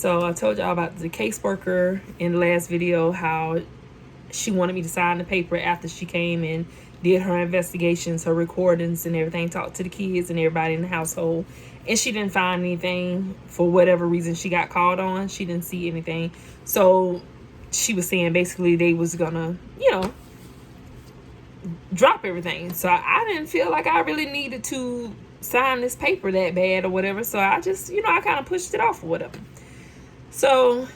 So I told y'all about the caseworker in the last video, how she wanted me to sign the paper after she came and did her investigations, her recordings and everything, talked to the kids and everybody in the household. And she didn't find anything. For whatever reason she got called on, she didn't see anything. So she was saying basically they was gonna, drop everything. So I didn't feel like I really needed to sign this paper that bad or whatever. So I just, I kind of pushed it off or whatever. So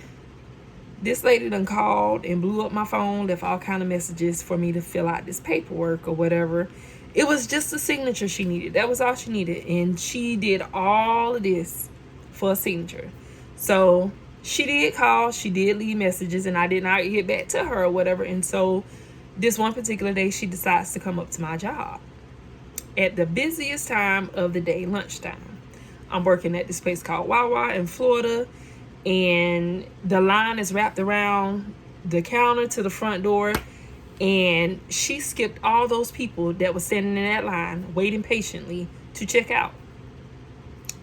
this lady done called and blew up my phone, left all kind of messages for me to fill out this paperwork or whatever. It was just a signature she needed. That was all she needed. And she did all of this for a signature. So she did call, she did leave messages, and I did not get back to her or whatever. And so this one particular day, she decides to come up to my job at the busiest time of the day, lunchtime. I'm working at this place called Wawa in Florida, and the line is wrapped around the counter to the front door, and she skipped all those people that were standing in that line waiting patiently to check out.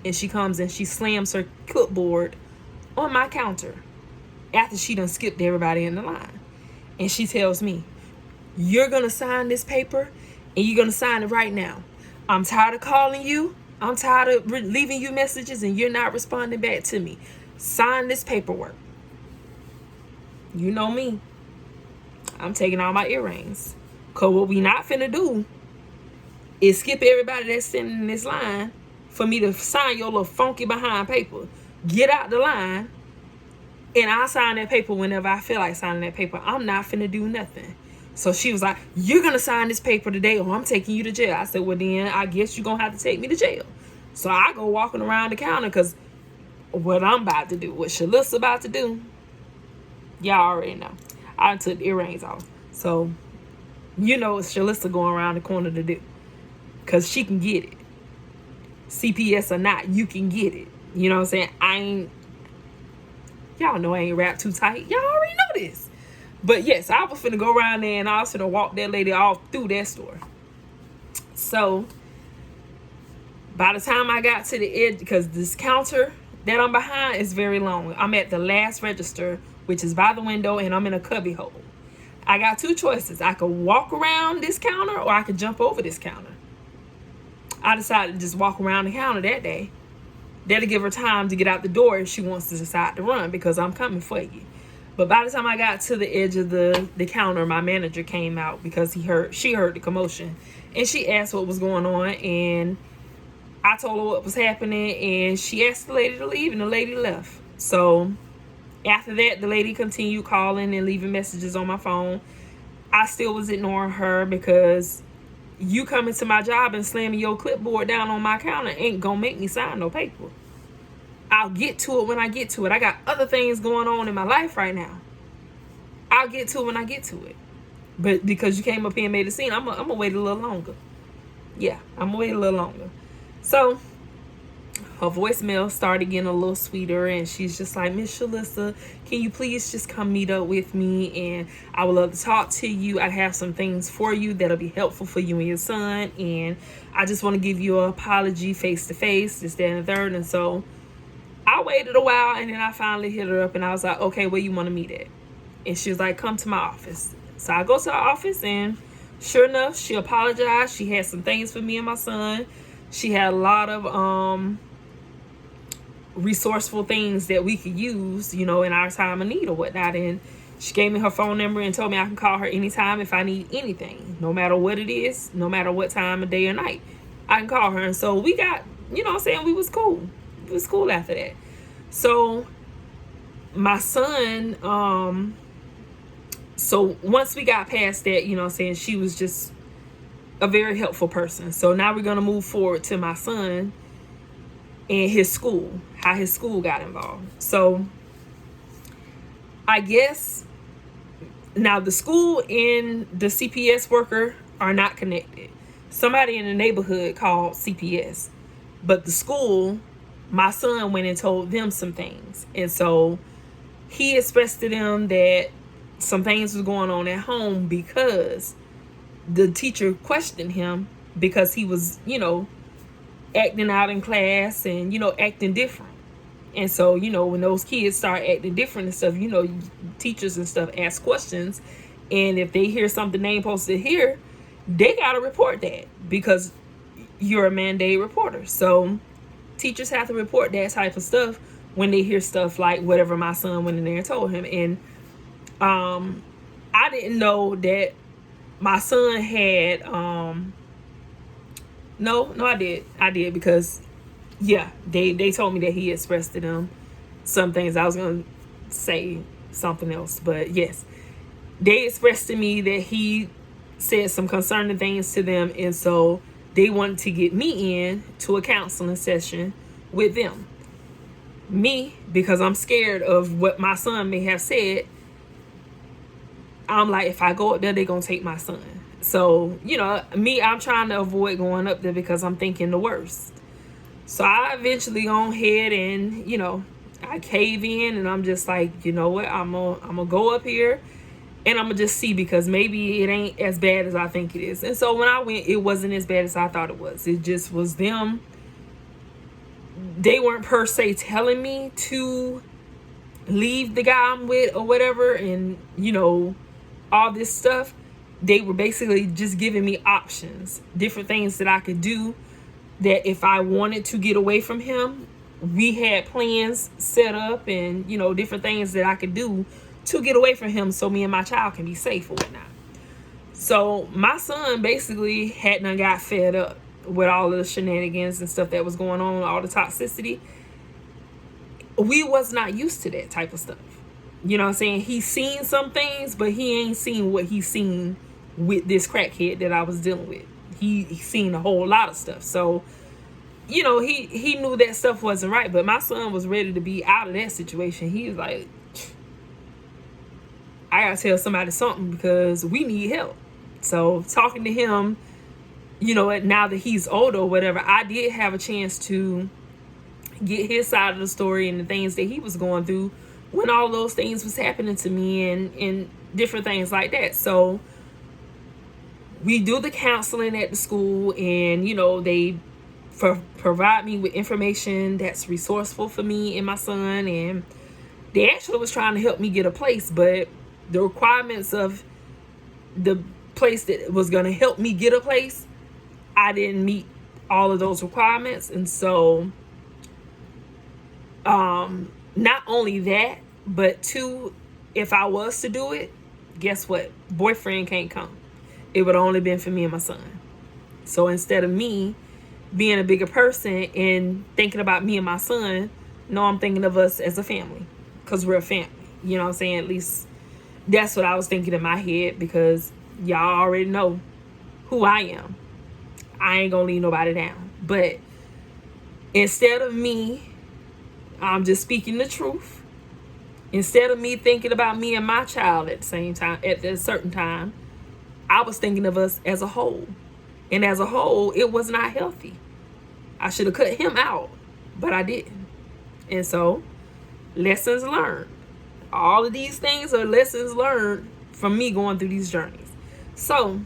And she comes and she slams her clipboard on my counter after she done skipped everybody in the line. And she tells me, "You're gonna sign this paper, and you're gonna sign it right now. I'm tired of calling you. I'm tired of leaving you messages and you're not responding back to me. Sign this paperwork." You know me. I'm taking all my earrings. Because what we not finna do is skip everybody that's sitting in this line for me to sign your little funky behind paper. Get out the line, and I'll sign that paper whenever I feel like signing that paper. I'm not finna do nothing. So she was like, "You're going to sign this paper today or I'm taking you to jail." I said, "Well, then I guess you're going to have to take me to jail." So I go walking around the counter, because what I'm about to do, what Shalisa's about to do, y'all already know. I took the earrings off. So, it's Shalissa going around the corner to do. Because she can get it. CPS or not, you can get it. You know what I'm saying? Y'all know I ain't wrapped too tight. Y'all already know this. But yes, I was finna go around there and I was finna walk that lady all through that store. So, by the time I got to the edge, because this counter that I'm behind is very long. I'm at the last register, which is by the window, and I'm in a cubby hole. I got two choices. I could walk around this counter or I could jump over this counter. I decided to just walk around the counter that day. That'll give her time to get out the door if she wants to decide to run, because I'm coming for you. But by the time I got to the edge of the counter, my manager came out because she heard the commotion. And she asked what was going on, and I told her what was happening, and she asked the lady to leave, and the lady left. So after that, the lady continued calling and leaving messages on my phone. I still was ignoring her, because you coming to my job and slamming your clipboard down on my counter ain't gonna make me sign no paper. I'll get to it when I get to it. I got other things going on in my life right now. I'll get to it when I get to it. But because you came up here and made a scene, I'm gonna wait a little longer. Yeah, I'm gonna wait a little longer. So her voicemail started getting a little sweeter, and she's just like, "Miss Shalissa, can you please just come meet up with me, and I would love to talk to you. I have some things for you that'll be helpful for you and your son, and I just want to give you an apology face to face, this, that, and the third." And so I waited a while, and then I finally hit her up, and I was like, "Okay, where you want to meet at?" And she was like, "Come to my office." So I go to her office, and sure enough, she apologized. She had some things for me and my son. She had a lot of resourceful things that we could use, in our time of need or whatnot. And she gave me her phone number and told me I can call her anytime if I need anything, no matter what it is, no matter what time of day or night, I can call her. And so we got, we was cool. It was cool after that. So my son, so once we got past that, she was just a very helpful person. So now we're going to move forward to my son and his school, how his school got involved. So I guess now the school and the CPS worker are not connected. Somebody in the neighborhood called CPS, but the school, my son went and told them some things. And so he expressed to them that some things was going on at home because the teacher questioned him because he was, acting out in class and, acting different. And so, you know, when those kids start acting different and stuff, you know, teachers and stuff ask questions. And if they hear something they ain't supposed to hear, they got to report that because you're a mandated reporter. So teachers have to report that type of stuff when they hear stuff like whatever my son went in there and told him. And I didn't know that my son had no, I did because yeah, they told me that he expressed to them some things. I was gonna say something else, but yes, they expressed to me that he said some concerning things to them, and so they wanted to get me in to a counseling session with them. Me, because I'm scared of what my son may have said, I'm like, if I go up there, they're gonna take my son. So, you know, me, I'm trying to avoid going up there because I'm thinking the worst. So I eventually go ahead and, you know, I cave in, and I'm just like, you know what, I'm gonna go up here and I'm gonna just see, because maybe it ain't as bad as I think it is. And so when I went, it wasn't as bad as I thought it was. It just was them. They weren't per se telling me to leave the guy I'm with or whatever, and, you know, all this stuff. They were basically just giving me options, different things that I could do, that if I wanted to get away from him, we had plans set up, and, you know, different things that I could do to get away from him so me and my child can be safe or whatnot. So my son basically hadn't got fed up with all of the shenanigans and stuff that was going on, all the toxicity. We was not used to that type of stuff. You know what I'm saying? He's seen some things, but he ain't seen what he's seen with this crackhead that I was dealing with. He's seen a whole lot of stuff. So, you know, he knew that stuff wasn't right, but my son was ready to be out of that situation. He was like, I gotta tell somebody something because we need help. So talking to him, you know, now that he's older or whatever, I did have a chance to get his side of the story and the things that he was going through when all those things was happening to me, and different things like that. So we do the counseling at the school, and, you know, they provide me with information that's resourceful for me and my son. And they actually was trying to help me get a place, but the requirements of the place that was going to help me get a place, I didn't meet all of those requirements. And so not only that, but two, if I was to do it, guess what? Boyfriend can't come. It would only been for me and my son. So instead of me being a bigger person and thinking about me and my son, no, I'm thinking of us as a family, because we're a family. You know what I'm saying? At least that's what I was thinking in my head, because y'all already know who I am. I ain't gonna leave nobody down. But instead of me, I'm just speaking the truth. Instead of me thinking about me and my child at the same time, at a certain time, I was thinking of us as a whole. And as a whole, it was not healthy. I should have cut him out, but I didn't. And so, lessons learned. All of these things are lessons learned from me going through these journeys. So,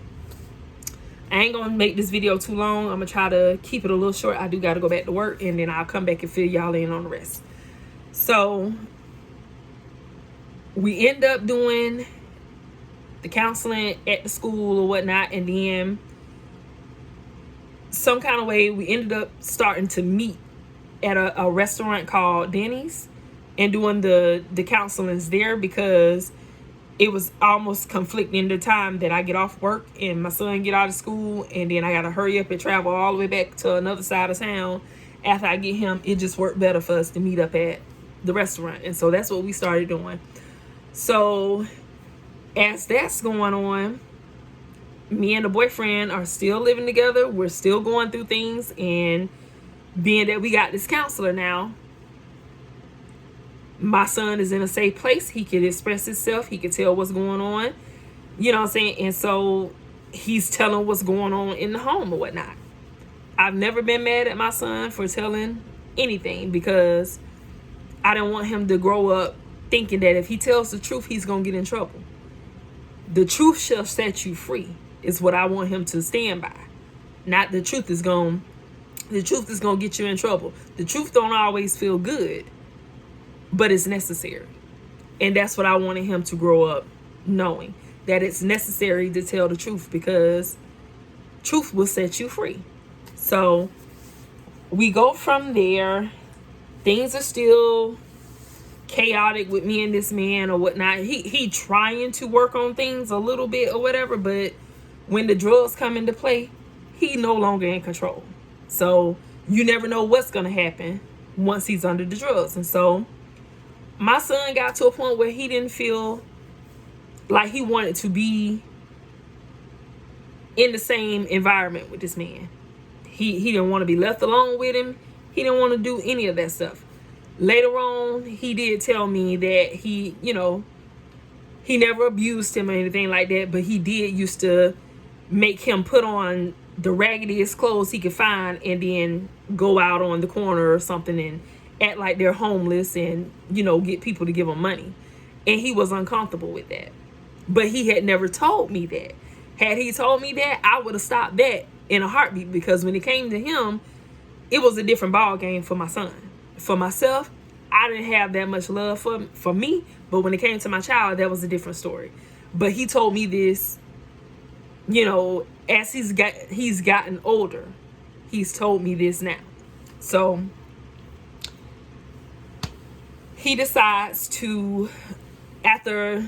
I ain't gonna make this video too long. I'm gonna try to keep it a little short. I do gotta go back to work, and then I'll come back and fill y'all in on the rest. So we end up doing the counseling at the school or whatnot, and then some kind of way we ended up starting to meet at a restaurant called Denny's and doing the counselings there, because it was almost conflicting the time that I get off work and my son get out of school, and then I gotta hurry up and travel all the way back to another side of town after I get him. It just worked better for us to meet up at the restaurant. And so that's what we started doing. So as that's going on, me and the boyfriend are still living together. We're still going through things, and being that we got this counselor now, my son is in a safe place. He can express himself. He can tell what's going on. You know what I'm saying? And so he's telling what's going on in the home or whatnot. I've never been mad at my son for telling anything, because I didn't want him to grow up thinking that if he tells the truth, he's going to get in trouble. The truth shall set you free is what I want him to stand by. Not the truth is going to get you in trouble. The truth don't always feel good. but it's necessary. And that's what I wanted him to grow up knowing, that it's necessary to tell the truth, because truth will set you free. So we go from there. Things are still chaotic with me and this man or whatnot. He trying to work on things a little bit or whatever, but when the drugs come into play, he no longer in control. So you never know what's gonna happen once he's under the drugs. And so my son got to a point where he didn't feel like he wanted to be in the same environment with this man. He didn't want to be left alone with him. He didn't want to do any of that stuff. Later on, he did tell me that he never abused him or anything like that, but he did used to make him put on the raggediest clothes he could find and then go out on the corner or something and act like they're homeless and, get people to give him money. And he was uncomfortable with that. But he had never told me that. Had he told me that, I would have stopped that in a heartbeat, because when it came to him, it was a different ball game for my son. For myself, I didn't have that much love for me, but when it came to my child, that was a different story. But he told me this, as he's gotten older. He's told me this now. So he decides to, after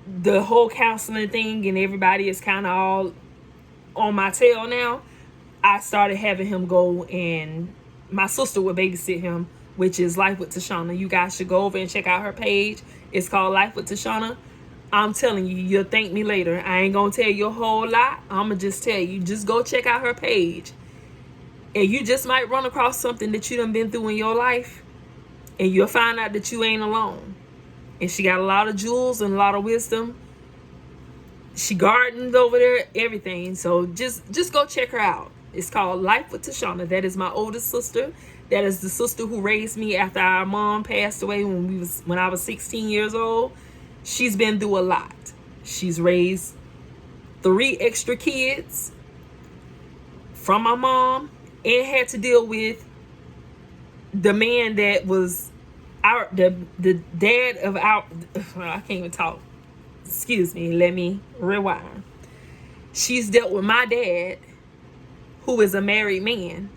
the whole counseling thing and everybody is kind of all on my tail now, I started having him go, and my sister would babysit him, which is Life with Tashana. You guys should go over and check out her page. It's called Life with Tashana. I'm telling you, you'll thank me later. I ain't gonna tell you a whole lot. I'm gonna just tell you, just go check out her page. And you just might run across something that you done been through in your life, and you'll find out that you ain't alone. And she got a lot of jewels and a lot of wisdom. She gardens over there, everything. So just go check her out. It's called Life with Tashana. That is my oldest sister. That is the sister who raised me after our mom passed away when I was 16 years old. She's been through a lot. She's raised 3 extra kids from my mom and had to deal with the man that was the dad of our, I can't even talk. Excuse me, let me rewind. She's dealt with my dad, who is a married man,